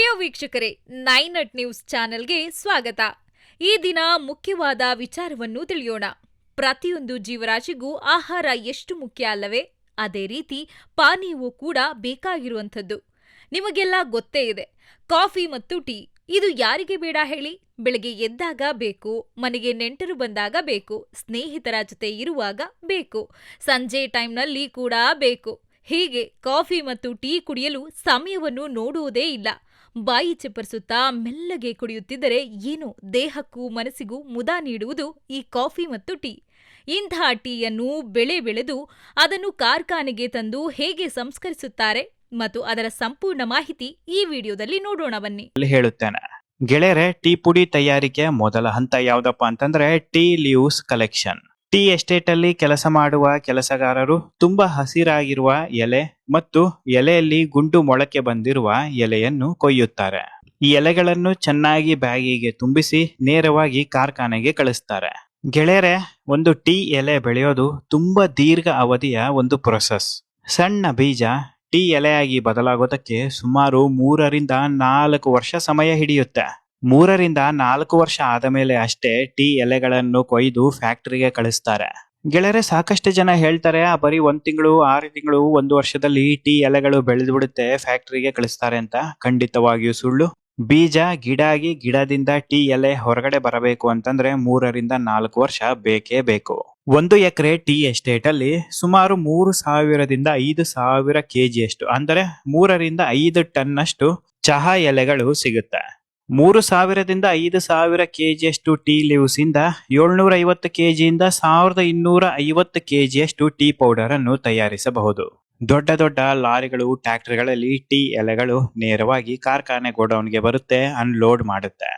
ಪ್ರಿಯ ವೀಕ್ಷಕರೇ, 9 ನ್ಯೂಸ್ ಚಾನೆಲ್ಗೆ ಸ್ವಾಗತ. ಈ ದಿನ ಮುಖ್ಯವಾದ ವಿಚಾರವನ್ನು ತಿಳಿಯೋಣ. ಪ್ರತಿಯೊಂದು ಜೀವರಾಶಿಗೂ ಆಹಾರ ಎಷ್ಟು ಮುಖ್ಯ ಅಲ್ಲವೇ, ಅದೇ ರೀತಿ ಪಾನೀಯವೂ ಕೂಡ ಬೇಕಾಗಿರುವಂಥದ್ದು. ನಿಮಗೆಲ್ಲ ಗೊತ್ತೇ ಇದೆ, ಕಾಫಿ ಮತ್ತು ಟೀ ಇದು ಯಾರಿಗೆ ಬೇಡ ಹೇಳಿ? ಬೆಳಗ್ಗೆ ಎದ್ದಾಗ ಬೇಕು, ಮನೆಗೆ ನೆಂಟರು ಬಂದಾಗ ಬೇಕು, ಸ್ನೇಹಿತರ ಜೊತೆ ಇರುವಾಗ ಬೇಕು, ಸಂಜೆ ಟೈಮ್ನಲ್ಲಿ ಕೂಡ ಬೇಕು. ಹೀಗೆ ಕಾಫಿ ಮತ್ತು ಟೀ ಕುಡಿಯಲು ಸಮಯವನ್ನು ನೋಡುವುದೇ ಇಲ್ಲ. ಬಾಯಿ ಚಪ್ಪರಿಸುತ್ತಾ ಮೆಲ್ಲಗೆ ಕುಡಿಯುತ್ತಿದ್ದರೆ ಏನು ದೇಹಕ್ಕೂ ಮನಸ್ಸಿಗೂ ಮುದ ನೀಡುವುದು ಈ ಕಾಫಿ ಮತ್ತು ಟೀ. ಇಂಥ ಟೀಯನ್ನು ಬೆಳೆದು ಅದನ್ನು ಕಾರ್ಖಾನೆಗೆ ತಂದು ಹೇಗೆ ಸಂಸ್ಕರಿಸುತ್ತಾರೆ ಮತ್ತು ಅದರ ಸಂಪೂರ್ಣ ಮಾಹಿತಿ ಈ ವಿಡಿಯೋದಲ್ಲಿ ನೋಡೋಣ ಬನ್ನಿ. ಹೇಳುತ್ತೇನೆ ಗೆಳೆಯರೆ, ಟೀ ಪುಡಿ ತಯಾರಿಕೆ ಮೊದಲ ಹಂತ ಯಾವ್ದಪ್ಪ ಅಂತಂದ್ರೆ tea leaves collection. Tea estate ಅಲ್ಲಿ ಕೆಲಸ ಮಾಡುವ ಕೆಲಸಗಾರರು ತುಂಬಾ ಹಸಿರಾಗಿರುವ ಎಲೆ ಮತ್ತು ಎಲೆಯಲ್ಲಿ ಗುಂಡು ಮೊಳಕೆ ಬಂದಿರುವ ಎಲೆಯನ್ನು ಕೊಯ್ಯುತ್ತಾರೆ. ಈ ಎಲೆಗಳನ್ನು ಚೆನ್ನಾಗಿ ಬ್ಯಾಗಿಗೆ ತುಂಬಿಸಿ ನೇರವಾಗಿ ಕಾರ್ಖಾನೆಗೆ ಕಳಿಸ್ತಾರೆ. ಗೆಳೆಯರೆ, ಒಂದು ಟೀ ಎಲೆ ಬೆಳೆಯೋದು ತುಂಬಾ ದೀರ್ಘ ಅವಧಿಯ ಒಂದು ಪ್ರೊಸೆಸ್. ಸಣ್ಣ ಬೀಜ ಟೀ ಎಲೆಯಾಗಿ ಬದಲಾಗೋದಕ್ಕೆ ಸುಮಾರು 3 ರಿಂದ 4 ವರ್ಷ ಸಮಯ ಹಿಡಿಯುತ್ತೆ. 3 ರಿಂದ 4 ವರ್ಷ ಆದ ಮೇಲೆ ಅಷ್ಟೇ ಟೀ ಎಲೆಗಳನ್ನು ಕೊಯ್ದು ಫ್ಯಾಕ್ಟರಿಗೆ ಕಳಿಸ್ತಾರೆ. ಗೆಳೆಯರೆ, ಸಾಕಷ್ಟು ಜನ ಹೇಳ್ತಾರೆ ಬರೀ 1 ತಿಂಗಳು 6 ತಿಂಗಳು 1 ವರ್ಷದಲ್ಲಿ ಟೀ ಎಲೆಗಳು ಬೆಳೆದು ಬಿಡುತ್ತೆ, ಫ್ಯಾಕ್ಟರಿಗೆ ಕಳಿಸ್ತಾರೆ ಅಂತ. ಖಂಡಿತವಾಗಿಯೂ ಸುಳ್ಳು. ಬೀಜ ಗಿಡಾಗಿ ಗಿಡದಿಂದ ಟೀ ಎಲೆ ಹೊರಗಡೆ ಬರಬೇಕು ಅಂತಂದ್ರೆ 3 ರಿಂದ 4 ವರ್ಷ ಬೇಕೇ ಬೇಕು. 1 ಎಕರೆ ಟೀ ಎಸ್ಟೇಟ್ ಅಲ್ಲಿ ಸುಮಾರು 3000 ರಿಂದ 5000 kg ಅಂದರೆ 3 ರಿಂದ 5 ಟನ್ ಅಷ್ಟು ಚಹಾ ಎಲೆಗಳು ಸಿಗುತ್ತೆ. 3000 ರಿಂದ 5000 kg ಟೀ ಲೀವ್ಸ್ ಇಂದ 750 kg ಇಂದ 1250 kg ಟೀ ಪೌಡರ್ ಅನ್ನು ತಯಾರಿಸಬಹುದು. ದೊಡ್ಡ ದೊಡ್ಡ ಲಾರಿಗಳು, ಟ್ರ್ಯಾಕ್ಟರ್ಗಳಲ್ಲಿ ಟೀ ಎಲೆಗಳು ನೇರವಾಗಿ ಕಾರ್ಖಾನೆ ಗೋಡೌನ್ಗೆ ಬರುತ್ತೆ, ಅನ್ಲೋಡ್ ಮಾಡುತ್ತೆ.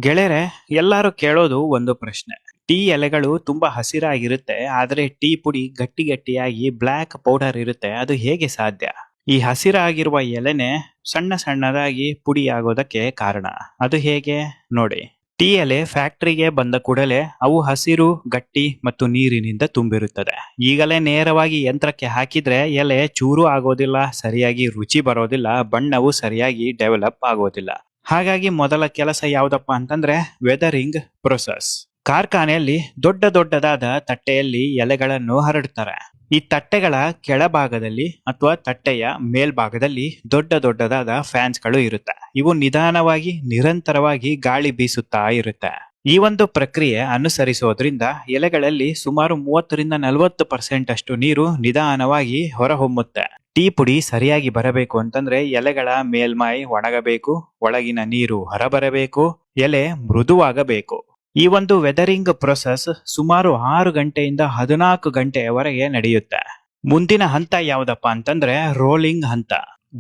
ಗೆಳೆಯರೆ, ಎಲ್ಲರೂ ಕೇಳೋದು ಒಂದು ಪ್ರಶ್ನೆ. ಟೀ ಎಲೆಗಳು ತುಂಬಾ ಹಸಿರಾಗಿರುತ್ತೆ, ಆದ್ರೆ ಟೀ ಪುಡಿ ಗಟ್ಟಿ ಗಟ್ಟಿಯಾಗಿ ಬ್ಲ್ಯಾಕ್ ಪೌಡರ್ ಇರುತ್ತೆ, ಅದು ಹೇಗೆ ಸಾಧ್ಯ? ಈ ಹಸಿರಾಗಿರುವ ಎಲೆನೆ ಸಣ್ಣ ಸಣ್ಣದಾಗಿ ಪುಡಿ ಆಗೋದಕ್ಕೆ ಕಾರಣ. ಅದು ಹೇಗೆ ನೋಡಿ. ಟೀ ಎಲೆ ಫ್ಯಾಕ್ಟರಿಗೆ ಬಂದ ಕೂಡಲೇ ಅವು ಹಸಿರು, ಗಟ್ಟಿ ಮತ್ತು ನೀರಿನಿಂದ ತುಂಬಿರುತ್ತದೆ. ಈಗಲೇ ನೇರವಾಗಿ ಯಂತ್ರಕ್ಕೆ ಹಾಕಿದ್ರೆ ಎಲೆ ಚೂರು ಆಗೋದಿಲ್ಲ, ಸರಿಯಾಗಿ ರುಚಿ ಬರೋದಿಲ್ಲ, ಬಣ್ಣವು ಸರಿಯಾಗಿ ಡೆವಲಪ್ ಆಗೋದಿಲ್ಲ. ಹಾಗಾಗಿ ಮೊದಲ ಕೆಲಸ ಯಾವ್ದಪ್ಪ ಅಂತಂದ್ರೆ ವೆದರಿಂಗ್ ಪ್ರೊಸೆಸ್. ಕಾರ್ಖಾನೆಯಲ್ಲಿ ದೊಡ್ಡ ದೊಡ್ಡದಾದ ತಟ್ಟೆಯಲ್ಲಿ ಎಲೆಗಳನ್ನು ಹರಡ್ತಾರೆ. ಈ ತಟ್ಟೆಗಳ ಕೆಳಭಾಗದಲ್ಲಿ ಅಥವಾ ತಟ್ಟೆಯ ಮೇಲ್ಭಾಗದಲ್ಲಿ ದೊಡ್ಡ ದೊಡ್ಡದಾದ ಫ್ಯಾನ್ಸ್ ಗಳು ಇರುತ್ತೆ. ಇವು ನಿಧಾನವಾಗಿ ನಿರಂತರವಾಗಿ ಗಾಳಿ ಬೀಸುತ್ತಾ ಇರುತ್ತೆ. ಈ ಒಂದು ಪ್ರಕ್ರಿಯೆ ಅನುಸರಿಸೋದ್ರಿಂದ ಎಲೆಗಳಲ್ಲಿ ಸುಮಾರು 30 ರಿಂದ 40% ಅಷ್ಟು ನೀರು ನಿಧಾನವಾಗಿ ಹೊರಹೊಮ್ಮುತ್ತೆ. ಟೀ ಪುಡಿ ಸರಿಯಾಗಿ ಬರಬೇಕು ಅಂತಂದ್ರೆ ಎಲೆಗಳ ಮೇಲ್ಮೈ ಒಣಗಬೇಕು, ಒಳಗಿನ ನೀರು ಹೊರಬರಬೇಕು, ಎಲೆ ಮೃದುವಾಗಬೇಕು. ಈ ಒಂದು ವೆದರಿಂಗ್ ಪ್ರೊಸೆಸ್ ಸುಮಾರು 6 ಗಂಟೆಯಿಂದ 14 ಗಂಟೆಯವರೆಗೆ ನಡೆಯುತ್ತೆ. ಮುಂದಿನ ಹಂತ ಯಾವ್ದಪ್ಪ ಅಂತಂದ್ರೆ ರೋಲಿಂಗ್ ಹಂತ.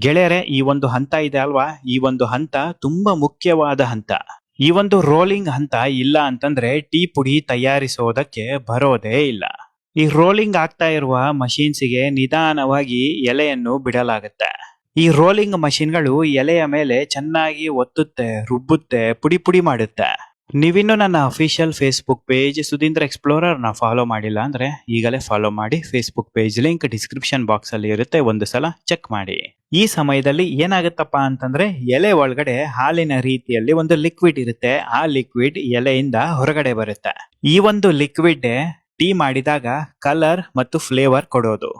ಗೆಳೆಯರೆ, ಈ ಒಂದು ಹಂತ ಇದೆ ಅಲ್ವಾ, ಈ ಒಂದು ಹಂತ ತುಂಬಾ ಮುಖ್ಯವಾದ ಹಂತ. ಈ ಒಂದು ರೋಲಿಂಗ್ ಹಂತ ಇಲ್ಲ ಅಂತಂದ್ರೆ ಟೀ ಪುಡಿ ತಯಾರಿಸೋದಕ್ಕೆ ಬರೋದೇ ಇಲ್ಲ. ಈ ರೋಲಿಂಗ್ ಆಗ್ತಾ ಇರುವ ಮಷೀನ್ಸ್ಗೆ ನಿಧಾನವಾಗಿ ಎಲೆಯನ್ನು ಬಿಡಲಾಗುತ್ತೆ. ಈ ರೋಲಿಂಗ್ ಮಷೀನ್ಗಳು ಎಲೆಯ ಮೇಲೆ ಚೆನ್ನಾಗಿ ಒತ್ತುತ್ತೆ, ರುಬ್ಬುತ್ತೆ, ಪುಡಿ ಪುಡಿ ಮಾಡುತ್ತೆ. ನೀವಿನ್ನು ನನ್ನ official Facebook page Sudheendra Explorer ನ ಫಾಲೋ ಮಾಡಿಲ್ಲ ಅಂದ್ರೆ ಈಗಲೇ ಫಾಲೋ ಮಾಡಿ. Facebook page link description box ಅಲ್ಲಿ ಇರುತ್ತೆ, ಒಂದು ಸಲ ಚೆಕ್ ಮಾಡಿ. ಈ ಸಮಯದಲ್ಲಿ ಏನಾಗುತ್ತಪ್ಪ ಅಂತಂದ್ರೆ ಎಲೆ ಒಳಗಡೆ ಹಾಲಿನ ರೀತಿಯಲ್ಲಿ ಒಂದು ಲಿಕ್ವಿಡ್ ಇರುತ್ತೆ. ಆ ಲಿಕ್ವಿಡ್ ಎಲೆಯಿಂದ ಹೊರಗಡೆ ಬರುತ್ತೆ. ಈ ಒಂದು ಲಿಕ್ವಿಡ್ ಟೀ ಮಾಡಿದಾಗ ಕಲರ್ ಮತ್ತು ಫ್ಲೇವರ್ ಕೊಡೋದು.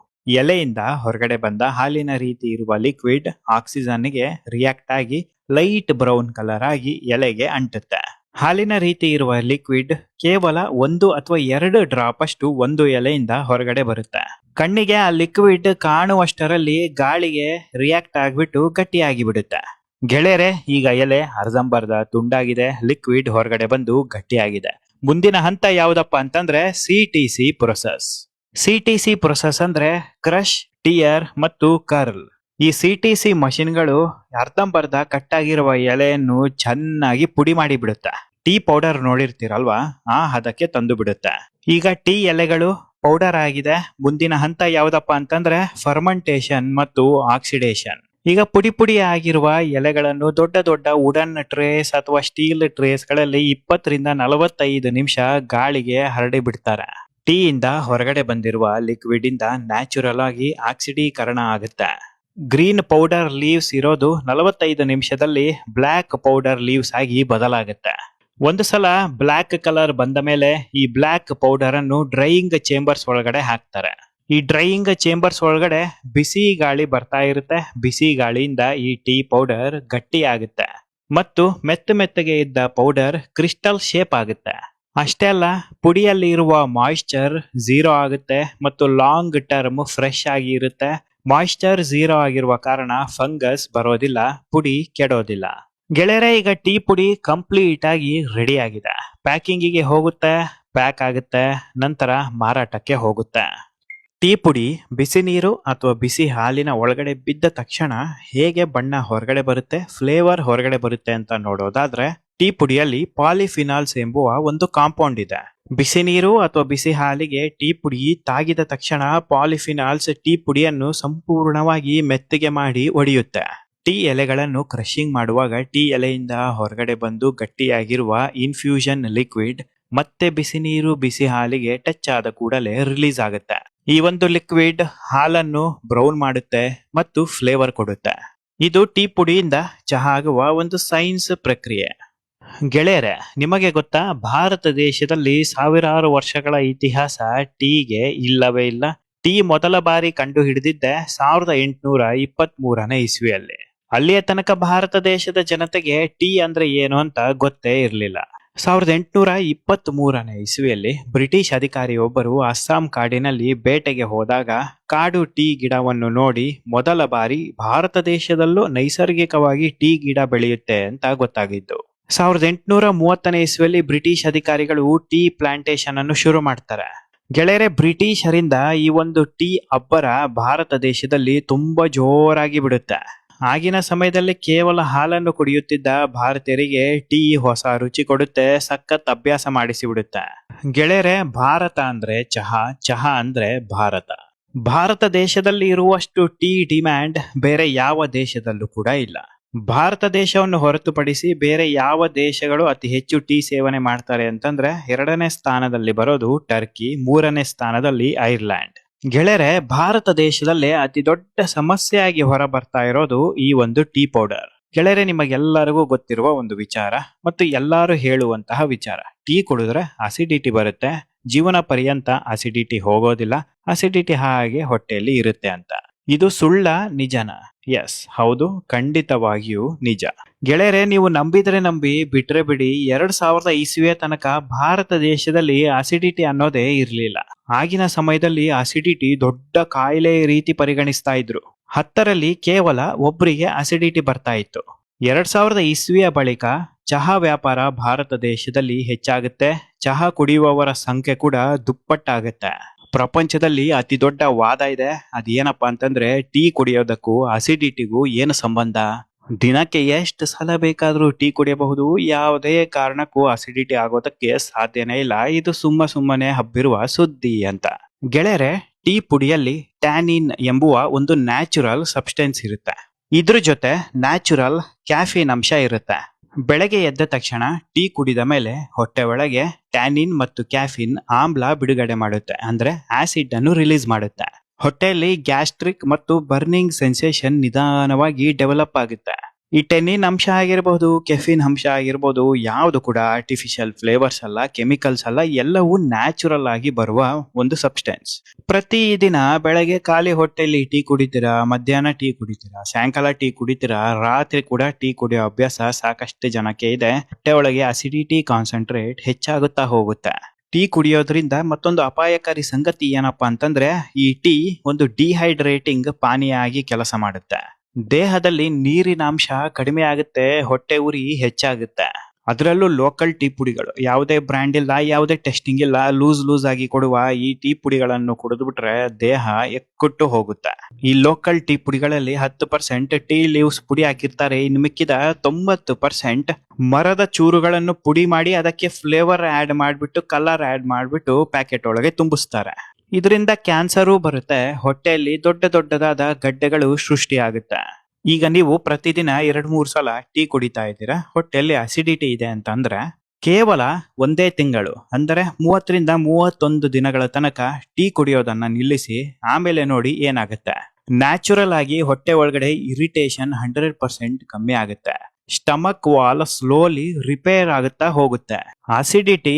ಎಲೆಯಿಂದ ಹೊರಗಡೆ ಬಂದ ಹಾಲಿನ ರೀತಿ ಇರುವ ಲಿಕ್ವಿಡ್ ಆಕ್ಸಿಜನ್ಗೆ ರಿಯಾಕ್ಟ್ ಆಗಿ ಲೈಟ್ ಬ್ರೌನ್ ಕಲರ್ ಆಗಿ ಎಲೆಗೆ ಅಂಟುತ್ತೆ. ಹಾಲಿನ ರೀತಿ ಇರುವ ಲಿಕ್ವಿಡ್ ಕೇವಲ 1 ಅಥವಾ 2 ಡ್ರಾಪ್ ಅಷ್ಟು ಒಂದು ಎಲೆಯಿಂದ ಹೊರಗಡೆ ಬರುತ್ತೆ. ಕಣ್ಣಿಗೆ ಆ ಲಿಕ್ವಿಡ್ ಕಾಣುವಷ್ಟರಲ್ಲಿ ಗಾಳಿಗೆ ರಿಯಾಕ್ಟ್ ಆಗ್ಬಿಟ್ಟು ಗಟ್ಟಿಯಾಗಿ ಬಿಡುತ್ತೆ. ಗೆಳೆಯರೆ, ಈಗ ಎಲೆ ಅರ್ಧಂಬರ್ಧ ತುಂಡಾಗಿದೆ, ಲಿಕ್ವಿಡ್ ಹೊರಗಡೆ ಬಂದು ಗಟ್ಟಿಯಾಗಿದೆ. ಮುಂದಿನ ಹಂತ ಯಾವ್ದಪ್ಪ ಅಂತಂದ್ರೆ CTC ಪ್ರೊಸೆಸ್. CTC ಪ್ರೊಸೆಸ್ ಅಂದ್ರೆ ಕ್ರಶ್, ಟಿಯರ್ ಮತ್ತು ಕರ್ಲ್. ಈ CTC ಮಷಿನ್ಗಳು ಅರ್ಧಂಬರ್ಧ ಕಟ್ಟಾಗಿರುವ ಎಲೆಯನ್ನು ಚೆನ್ನಾಗಿ ಪುಡಿ ಮಾಡಿ ಬಿಡುತ್ತೆ. ಟೀ ಪೌಡರ್ ನೋಡಿರ್ತೀರಲ್ವಾ, ಆ ಹದಕ್ಕೆ ತಂದು ಬಿಡುತ್ತೆ. ಈಗ ಟೀ ಎಲೆಗಳು ಪೌಡರ್ ಆಗಿದೆ. ಮುಂದಿನ ಹಂತ ಯಾವ್ದಪ್ಪ ಅಂತಂದ್ರೆ ಫರ್ಮೆಂಟೇಶನ್ ಮತ್ತು ಆಕ್ಸಿಡೇಷನ್. ಈಗ ಪುಡಿ ಪುಡಿ ಆಗಿರುವ ಎಲೆಗಳನ್ನು ದೊಡ್ಡ ದೊಡ್ಡ ವುಡನ್ ಟ್ರೇಸ್ ಅಥವಾ ಸ್ಟೀಲ್ ಟ್ರೇಸ್ ಗಳಲ್ಲಿ 20 ರಿಂದ 45 ನಿಮಿಷ ಗಾಳಿಗೆ ಹರಡಿ ಬಿಡ್ತಾರೆ. ಟೀ ಇಂದ ಹೊರಗಡೆ ಬಂದಿರುವ ಲಿಕ್ವಿಡ್ ಇಂದ ನ್ಯಾಚುರಲ್ ಆಗಿ ಆಕ್ಸಿಡೀಕರಣ ಆಗುತ್ತೆ. ಗ್ರೀನ್ ಪೌಡರ್ ಲೀವ್ಸ್ ಇರೋದು 45 ನಿಮಿಷದಲ್ಲಿ ಬ್ಲ್ಯಾಕ್ ಪೌಡರ್ ಲೀವ್ಸ್ ಆಗಿ ಬದಲಾಗುತ್ತೆ. ಒಂದು ಸಲ ಬ್ಲ್ಯಾಕ್ ಕಲರ್ ಬಂದ ಮೇಲೆ ಈ ಬ್ಲ್ಯಾಕ್ ಪೌಡರ್ ಅನ್ನು ಡ್ರೈಯಿಂಗ್ ಚೇಂಬರ್ಸ್ ಒಳಗಡೆ ಹಾಕ್ತಾರೆ. ಈ ಡ್ರೈಯಿಂಗ್ ಚೇಂಬರ್ಸ್ ಒಳಗಡೆ ಬಿಸಿ ಗಾಳಿ ಬರ್ತಾ ಇರುತ್ತೆ. ಬಿಸಿ ಗಾಳಿಯಿಂದ ಈ ಟೀ ಪೌಡರ್ ಗಟ್ಟಿ ಆಗುತ್ತೆ ಮತ್ತು ಮೆತ್ತಗೆ ಇದ್ದ ಪೌಡರ್ ಕ್ರಿಸ್ಟಲ್ ಶೇಪ್ ಆಗುತ್ತೆ. ಅಷ್ಟೇ ಅಲ್ಲ, ಪುಡಿಯಲ್ಲಿ ಇರುವ ಮಾಯಿಶ್ಚರ್ 0 ಆಗುತ್ತೆ ಮತ್ತು ಲಾಂಗ್ ಟರ್ಮ್ ಫ್ರೆಶ್ ಆಗಿ ಇರುತ್ತೆ. ಮಾಯಿಶ್ಚರ್ 0 ಆಗಿರುವ ಕಾರಣ ಫಂಗಸ್ ಬರೋದಿಲ್ಲ, ಪುಡಿ ಕೆಡೋದಿಲ್ಲ. ಗೆಳೆಯರೆ, ಈಗ ಟೀ ಪುಡಿ ಕಂಪ್ಲೀಟ್ ಆಗಿ ರೆಡಿ ಆಗಿದೆ. ಪ್ಯಾಕಿಂಗಿಗೆ ಹೋಗುತ್ತೆ, ಪ್ಯಾಕ್ ಆಗುತ್ತೆ, ನಂತರ ಮಾರಾಟಕ್ಕೆ ಹೋಗುತ್ತೆ. ಟೀ ಪುಡಿ ಬಿಸಿ ನೀರು ಅಥವಾ ಬಿಸಿ ಹಾಲಿನ ಒಳಗಡೆ ಬಿದ್ದ ತಕ್ಷಣ ಹೇಗೆ ಬಣ್ಣ ಹೊರಗಡೆ ಬರುತ್ತೆ, ಫ್ಲೇವರ್ ಹೊರಗಡೆ ಬರುತ್ತೆ ಅಂತ ನೋಡೋದಾದ್ರೆ, ಟೀ ಪುಡಿಯಲ್ಲಿ ಪಾಲಿಫಿನಾಲ್ಸ್ ಎಂಬುವ ಒಂದು ಕಾಂಪೌಂಡ್ ಇದೆ. ಬಿಸಿ ನೀರು ಅಥವಾ ಬಿಸಿ ಹಾಲಿಗೆ ಟೀ ಪುಡಿ ತಾಗಿದ ತಕ್ಷಣ ಪಾಲಿಫಿನಾಲ್ಸ್ ಟೀ ಪುಡಿಯನ್ನು ಸಂಪೂರ್ಣವಾಗಿ ಮೆತ್ತಗೆ ಮಾಡಿ ಒಡೆಯುತ್ತೆ. ಟೀ ಎಲೆಗಳನ್ನು ಕ್ರಷಿಂಗ್ ಮಾಡುವಾಗ ಟೀ ಎಲೆಯಿಂದ ಹೊರಗಡೆ ಬಂದು ಗಟ್ಟಿಯಾಗಿರುವ ಇನ್ಫ್ಯೂಷನ್ ಲಿಕ್ವಿಡ್ ಮತ್ತೆ ಬಿಸಿ ನೀರು ಬಿಸಿ ಹಾಲಿಗೆ ಟಚ್ ಆದ ಕೂಡಲೇ ರಿಲೀಸ್ ಆಗುತ್ತೆ. ಈ ಒಂದು ಲಿಕ್ವಿಡ್ ಹಾಲನ್ನು ಬ್ರೌನ್ ಮಾಡುತ್ತೆ ಮತ್ತು ಫ್ಲೇವರ್ ಕೊಡುತ್ತೆ. ಇದು ಟೀ ಪುಡಿಯಿಂದ ಚಹಾ ಆಗುವ ಒಂದು ಸೈನ್ಸ್ ಪ್ರಕ್ರಿಯೆ. ಗೆಳೆಯರೆ, ನಿಮಗೆ ಗೊತ್ತಾ, ಭಾರತ ದೇಶದಲ್ಲಿ ಸಾವಿರಾರು ವರ್ಷಗಳ ಇತಿಹಾಸ ಟೀಗೆ ಇಲ್ಲವೇ ಇಲ್ಲ. ಟೀ ಮೊದಲ ಬಾರಿ ಕಂಡು ಹಿಡಿದಿದ್ದೆ 1823ನೇ ಇಸ್ವಿಯಲ್ಲಿ. ಅಲ್ಲಿಯ ತನಕ ಭಾರತ ದೇಶದ ಜನತೆಗೆ ಟೀ ಅಂದ್ರೆ ಏನು ಅಂತ ಗೊತ್ತೇ ಇರಲಿಲ್ಲ. 1823ನೇ ಇಸ್ವಿಯಲ್ಲಿ ಬ್ರಿಟಿಷ್ ಅಧಿಕಾರಿಯೊಬ್ಬರು ಅಸ್ಸಾಂ ಕಾಡಿನಲ್ಲಿ ಬೇಟೆಗೆ ಹೋದಾಗ ಕಾಡು ಟೀ ಗಿಡವನ್ನು ನೋಡಿ ಮೊದಲ ಬಾರಿ ಭಾರತ ದೇಶದಲ್ಲೂ ನೈಸರ್ಗಿಕವಾಗಿ ಟೀ ಗಿಡ ಬೆಳೆಯುತ್ತೆ ಅಂತ ಗೊತ್ತಾಗಿದ್ದು. 1830ನೇ ಇಸ್ವಿಯಲ್ಲಿ ಬ್ರಿಟಿಷ್ ಅಧಿಕಾರಿಗಳು ಟೀ ಪ್ಲಾಂಟೇಶನ್ ಅನ್ನು ಶುರು ಮಾಡ್ತಾರೆ. ಗೆಳೆಯರೆ, ಬ್ರಿಟಿಷರಿಂದ ಈ ಒಂದು ಟೀ ಅಬ್ಬರ ಭಾರತ ದೇಶದಲ್ಲಿ ತುಂಬಾ ಜೋರಾಗಿ ಬಿಡುತ್ತೆ. ಆಗಿನ ಸಮಯದಲ್ಲಿ ಕೇವಲ ಹಾಲನ್ನು ಕುಡಿಯುತ್ತಿದ್ದ ಭಾರತೀಯರಿಗೆ ಟೀ ಹೊಸ ರುಚಿ ಕೊಡುತ್ತೆ, ಸಖತ್ ಅಭ್ಯಾಸ ಮಾಡಿಸಿಬಿಡುತ್ತೆ. ಗೆಳೆಯರೆ, ಭಾರತ ಅಂದ್ರೆ ಚಹಾ, ಚಹಾ ಅಂದ್ರೆ ಭಾರತ. ಭಾರತ ದೇಶದಲ್ಲಿ ಇರುವಷ್ಟು ಟೀ ಡಿಮ್ಯಾಂಡ್ ಬೇರೆ ಯಾವ ದೇಶದಲ್ಲೂ ಕೂಡ ಇಲ್ಲ. ಭಾರತ ದೇಶವನ್ನು ಹೊರತುಪಡಿಸಿ ಬೇರೆ ಯಾವ ದೇಶಗಳು ಅತಿ ಹೆಚ್ಚು ಟೀ ಸೇವನೆ ಮಾಡ್ತಾರೆ ಅಂತಂದ್ರೆ 2ನೇ ಸ್ಥಾನದಲ್ಲಿ ಬರೋದು ಟರ್ಕಿ, 3ನೇ ಸ್ಥಾನದಲ್ಲಿ ಐರ್ಲ್ಯಾಂಡ್. ಗೆಳೆಯರೆ, ಭಾರತ ದೇಶದಲ್ಲೇ ಅತಿ ದೊಡ್ಡ ಸಮಸ್ಯೆಯಾಗಿ ಹೊರ ಬರ್ತಾ ಇರೋದು ಈ ಒಂದು ಟೀ ಪೌಡರ್. ಗೆಳೆಯರೆ, ನಿಮಗೆಲ್ಲರಿಗೂ ಗೊತ್ತಿರುವ ಒಂದು ವಿಚಾರ ಮತ್ತು ಎಲ್ಲರೂ ಹೇಳುವಂತಹ ವಿಚಾರ, ಟೀ ಕುಡಿದ್ರೆ ಅಸಿಡಿಟಿ ಬರುತ್ತೆ, ಜೀವನ ಪರ್ಯಂತ ಅಸಿಡಿಟಿ ಹೋಗೋದಿಲ್ಲ, ಅಸಿಡಿಟಿ ಹಾಗೆ ಹೊಟ್ಟೆಯಲ್ಲಿ ಇರುತ್ತೆ ಅಂತ. ಇದು ಸುಳ್ಳ, ನಿಜನ? ಎಸ್, ಹೌದು, ಖಂಡಿತವಾಗಿಯೂ ನಿಜ. ಗೆಳೆಯರೆ, ನೀವು ನಂಬಿದ್ರೆ ನಂಬಿ, ಬಿಟ್ರೆ ಬಿಡಿ, 2000 ಇಸ್ವಿಯ ತನಕ ಭಾರತ ದೇಶದಲ್ಲಿ ಅಸಿಡಿಟಿ ಅನ್ನೋದೇ ಇರಲಿಲ್ಲ. ಆಗಿನ ಸಮಯದಲ್ಲಿ ಅಸಿಡಿಟಿ ದೊಡ್ಡ ಕಾಯಿಲೆ ರೀತಿ ಪರಿಗಣಿಸ್ತಾ ಇದ್ರು. 10ರಲ್ಲಿ ಕೇವಲ ಒಬ್ಬರಿಗೆ ಅಸಿಡಿಟಿ ಬರ್ತಾ ಇತ್ತು. 2000 ಇಸ್ವಿಯ ಬಳಿಕ ಚಹಾ ವ್ಯಾಪಾರ ಭಾರತ ದೇಶದಲ್ಲಿ ಹೆಚ್ಚಾಗುತ್ತೆ. ಚಹಾ ಕುಡಿಯುವವರ ಸಂಖ್ಯೆ ಕೂಡ ದುಪ್ಪಟ್ಟಾಗುತ್ತೆ. ಪ್ರಪಂಚದಲ್ಲಿ ಅತಿ ದೊಡ್ಡ ವಾದ ಇದೆ. ಅದೇನಪ್ಪಾ ಅಂತಂದ್ರೆ, ಟೀ ಕುಡಿಯೋದಕ್ಕೂ ಅಸಿಡಿಟಿಗೂ ಏನು ಸಂಬಂಧ? ದಿನಕ್ಕೆ ಎಷ್ಟು ಸಲ ಬೇಕಾದ್ರೂ ಟೀ ಕುಡಿಯಬಹುದು, ಯಾವುದೇ ಕಾರಣಕ್ಕೂ ಅಸಿಡಿಟಿ ಆಗೋದಕ್ಕೆ ಸಾಧ್ಯನೇ ಇಲ್ಲ. ಇದು ಸುಮ್ಮನೆ ಹಬ್ಬಿರುವ ಸುದ್ದಿ ಅಂತ. ಗೆಳೆಯರೆ, ಟೀ ಪುಡಿಯಲ್ಲಿ ಟ್ಯಾನಿನ್ ಎಂಬುವ ಒಂದು ನ್ಯಾಚುರಲ್ ಸಬ್ಸ್ಟೆನ್ಸ್ ಇರುತ್ತೆ. ಇದ್ರ ಜೊತೆ ನ್ಯಾಚುರಲ್ ಕ್ಯಾಫಿನ್ ಅಂಶ ಇರುತ್ತೆ. ಬೆಳಗ್ಗೆ ಎದ್ದ ತಕ್ಷಣ ಟೀ ಕುಡಿದ ಮೇಲೆ ಹೊಟ್ಟೆ ಒಳಗೆ ಟ್ಯಾನಿನ್ ಮತ್ತು ಕ್ಯಾಫಿನ್ ಆಮ್ಲ ಬಿಡುಗಡೆ ಮಾಡುತ್ತೆ, ಅಂದ್ರೆ ಆಸಿಡ್ ಅನ್ನು ರಿಲೀಸ್ ಮಾಡುತ್ತೆ. ಹೊಟ್ಟೆಯಲ್ಲಿ ಗ್ಯಾಸ್ಟ್ರಿಕ್ ಮತ್ತು ಬರ್ನಿಂಗ್ ಸೆನ್ಸೇಷನ್ ನಿಧಾನವಾಗಿ ಡೆವಲಪ್ ಆಗುತ್ತೆ. ಈ ಟೆನ್ನಿನ್ ಅಂಶ ಆಗಿರಬಹುದು, ಕೆಫಿನ್ ಅಂಶ ಆಗಿರ್ಬೋದು, ಯಾವುದು ಕೂಡ ಆರ್ಟಿಫಿಷಿಯಲ್ ಫ್ಲೇವರ್ಸ್ ಅಲ್ಲ, ಕೆಮಿಕಲ್ಸ್ ಅಲ್ಲ, ಎಲ್ಲವೂ ನ್ಯಾಚುರಲ್ ಆಗಿ ಬರುವ ಒಂದು ಸಬ್ಸ್ಟೆನ್ಸ್. ಪ್ರತಿದಿನ ಬೆಳಗ್ಗೆ ಖಾಲಿ ಹೊಟ್ಟೆಯಲ್ಲಿ ಟೀ ಕುಡಿತೀರಾ, ಮಧ್ಯಾಹ್ನ ಟೀ ಕುಡಿತೀರಾ, ಸಾಯಂಕಾಲ ಟೀ ಕುಡಿತೀರಾ, ರಾತ್ರಿ ಕೂಡ ಟೀ ಕುಡಿಯೋ ಅಭ್ಯಾಸ ಸಾಕಷ್ಟು ಜನಕ್ಕೆ ಇದೆ. ಹೊಟ್ಟೆ ಒಳಗೆ ಅಸಿಡಿಟಿ ಕಾನ್ಸಂಟ್ರೇಟ್ ಹೆಚ್ಚಾಗುತ್ತಾ ಹೋಗುತ್ತೆ. ಟೀ ಕುಡಿಯೋದ್ರಿಂದ ಮತ್ತೊಂದು ಅಪಾಯಕಾರಿ ಸಂಗತಿ ಏನಪ್ಪಾ ಅಂತಂದ್ರೆ, ಈ ಟೀ ಒಂದು ಡಿಹೈಡ್ರೇಟಿಂಗ್ ಪಾನೀಯ ಆಗಿ ಕೆಲಸ ಮಾಡುತ್ತೆ. ದೇಹದಲ್ಲಿ ನೀರಿನ ಅಂಶ ಕಡಿಮೆ ಆಗುತ್ತೆ, ಹೊಟ್ಟೆ ಉರಿ ಹೆಚ್ಚಾಗುತ್ತೆ. ಅದರಲ್ಲೂ ಲೋಕಲ್ ಟೀ ಪುಡಿಗಳು, ಯಾವುದೇ ಬ್ರ್ಯಾಂಡ್ ಇಲ್ಲ, ಯಾವುದೇ ಟೆಸ್ಟಿಂಗ್ ಇಲ್ಲ, ಲೂಸ್ ಆಗಿ ಕೊಡುವ ಈ ಟೀ ಪುಡಿಗಳನ್ನು ಕುಡಿದು ಬಿಟ್ರೆ ದೇಹ ಎಕ್ಕುಟ್ಟು ಹೋಗುತ್ತೆ. ಈ ಲೋಕಲ್ ಟೀ ಪುಡಿಗಳಲ್ಲಿ 10% ಟೀ ಲೀವ್ಸ್ ಪುಡಿ ಹಾಕಿರ್ತಾರೆ. ಇನ್ನು ಮಿಕ್ಕಿದ 90% ಮರದ ಚೂರುಗಳನ್ನು ಪುಡಿ ಮಾಡಿ ಅದಕ್ಕೆ ಫ್ಲೇವರ್ ಆಡ್ ಮಾಡಿಬಿಟ್ಟು, ಕಲರ್ ಆಡ್ ಮಾಡಿಬಿಟ್ಟು ಪ್ಯಾಕೆಟ್ ಒಳಗೆ ತುಂಬಿಸ್ತಾರೆ. ಇದರಿಂದ ಕ್ಯಾನ್ಸರು ಬರುತ್ತೆ. ಹೊಟ್ಟೆಯಲ್ಲಿ ದೊಡ್ಡದಾದ ಗಡ್ಡೆಗಳು ಸೃಷ್ಟಿಯಾಗುತ್ತೆ. ಈಗ ನೀವು ಪ್ರತಿದಿನ 2-3 ಸಲ ಟೀ ಕುಡಿತಾ ಇದ್ದೀರಾ, ಹೊಟ್ಟೆಯಲ್ಲಿ ಅಸಿಡಿಟಿ ಇದೆ ಅಂತಂದ್ರೆ ಕೇವಲ ಒಂದೇ ತಿಂಗಳು ಅಂದರೆ 30ರಿಂದ 31 ದಿನಗಳ ತನಕ ಟೀ ಕುಡಿಯೋದನ್ನ ನಿಲ್ಲಿಸಿ, ಆಮೇಲೆ ನೋಡಿ ಏನಾಗುತ್ತೆ. ನ್ಯಾಚುರಲ್ ಆಗಿ ಹೊಟ್ಟೆ ಒಳಗಡೆ ಇರಿಟೇಷನ್ 100% ಕಮ್ಮಿ ಆಗುತ್ತೆ. ಸ್ಟಮಕ್ ವಾಲ್ ಸ್ಲೋಲಿ ರಿಪೇರ್ ಆಗುತ್ತಾ ಹೋಗುತ್ತೆ. ಅಸಿಡಿಟಿ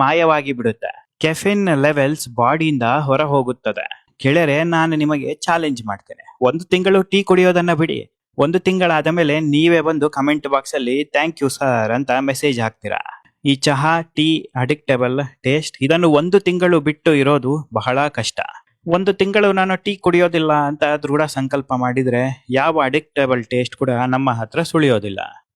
ಮಾಯವಾಗಿ ಬಿಡುತ್ತೆ. ಕೆಫಿನ್ ಲೆವೆಲ್ಸ್ ಬಾಡಿಯಿಂದ ಹೊರ ಹೋಗುತ್ತದೆ. ಗೆಳೆಯರೆ, ನಾನು ನಿಮಗೆ ಚಾಲೆಂಜ್ ಮಾಡ್ತೇನೆ. 1 ತಿಂಗಳು ಟೀ ಕುಡಿಯೋದನ್ನ ಬಿಡಿ. 1 ತಿಂಗಳಾದ ಮೇಲೆ ನೀವೇ ಬಂದು ಕಮೆಂಟ್ ಬಾಕ್ಸ್ ಅಲ್ಲಿ ಥ್ಯಾಂಕ್ ಯು ಸರ್ ಅಂತ ಮೆಸೇಜ್ ಹಾಕ್ತೀರಾ. ಈ ಚಹಾ, ಟೀ ಅಡಿಕ್ಟೇಬಲ್ ಟೇಸ್ಟ್ ಇದನ್ನು 1 ತಿಂಗಳು ಬಿಟ್ಟು ಇರೋದು ಬಹಳ ಕಷ್ಟ. 1 ತಿಂಗಳು ನಾನು ಟೀ ಕುಡಿಯೋದಿಲ್ಲ ಅಂತ ದೃಢ ಸಂಕಲ್ಪ ಮಾಡಿದ್ರೆ ಯಾವ ಅಡಿಕ್ಟೇಬಲ್ ಟೇಸ್ಟ್ ಕೂಡ ನಮ್ಮ ಹತ್ರ ಸುಳಿಯೋದಿಲ್ಲ.